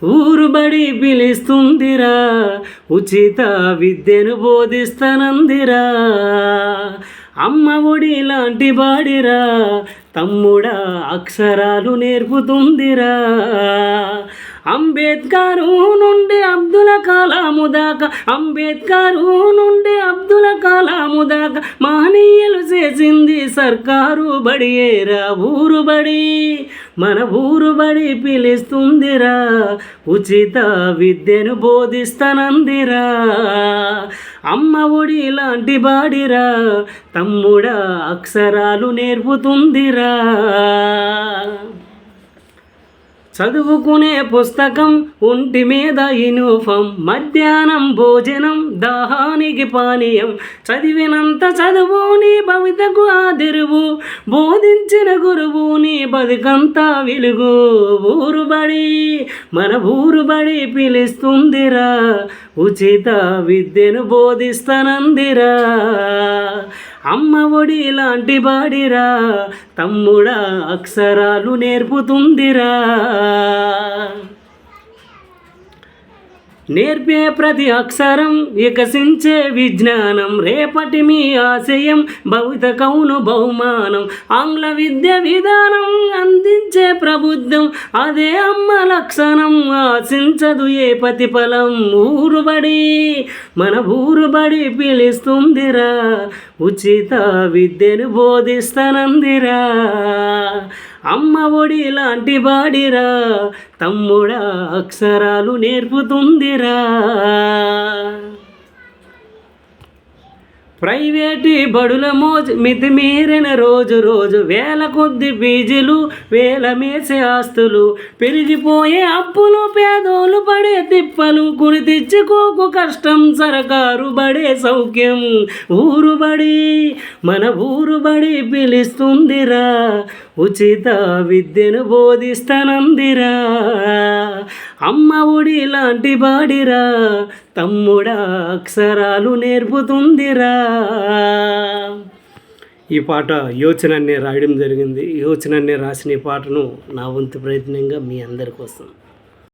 ఊరు బడి పిలుస్తుందిరా, ఉచిత విద్యను బోధిస్తనందిరా. అమ్మ ఒడి లాంటి బాడిరా, తమ్ముడా అక్షరాలు నేర్పుతుందిరా. అంబేద్కరు నుండి అబ్దుల్ కలాము దాకా, అంబేద్కరు నుండి అబ్దుల్ కలాము దాకా మహనీయులు చేసింది సర్కారు బడియేరా. ఊరు బడి మన ఊరు బడి పిలుస్తుందిరా, ఉచిత విద్యను బోధిస్తనందిరా. అమ్మ ఒడి లాంటి బాడిరా, తమ్ముడా అక్షరాలు నేర్పుతుందిరా. చదువుకునే పుస్తకం, ఒంటి మీద యూనిఫామ్, మధ్యాహ్నం భోజనం, దాహానికి పానీయం. చదివినంత చదువు నీ భవితకు ఆదరువు, బోధించిన గురువు నీ బతుకంతా వెలుగు. ఊరు బడి మన ఊరు బడి పిలుస్తుందిరా, ఉచిత విద్యను బోధిస్తనందిరా. అమ్మ ఒడి లాంటి బాడిరా, తమ్ముడా అక్షరాలు నేర్పుతుందిరా. నేర్పే ప్రతి అక్షరం వికసించే విజ్ఞానం, రేపటి మీ ఆశయం భవితకౌను బహుమానం. ఆంగ్ల విద్య విధానం అందించే ప్రబుద్ధం, అదే అమ్మ లక్షణం, ఆశించదు ఏ ప్రతిఫలం. ఊరు బడి మన ఊరు బడి పిలుస్తుందిరా, ఉచిత విద్యను బోధిస్తనందిరా. అమ్మ ఒడి లాంటి బాడిరా, తమ్ముడా అక్షరాలు నేర్పుతుందిరా. ప్రైవేటు బడుల మోజు మితిమీరిన రోజు రోజు, వేల కొద్ది ఫీజులు, వేల మేసే ఆస్తులు, పెరిగిపోయే అప్పులు, పేదోలు పడే తిప్పలు, కొని తెచ్చుకోకు కష్టం, సరకారు బడే సౌఖ్యం. ఊరు బడి మన ఊరు బడి పిలుస్తుందిరా, ఉచిత విద్యను బోధిస్తనందిరా. అమ్మ ఒడి లాంటి బాడిరా, తమ్ముడా అక్షరాలు నేర్పుతుందిరా. ఈ పాట యోచనన్నే రాయడం జరిగింది. యోచనన్నే రాసిన ఈ పాటను నా వంతు ప్రయత్నంగా మీ అందరి కోసం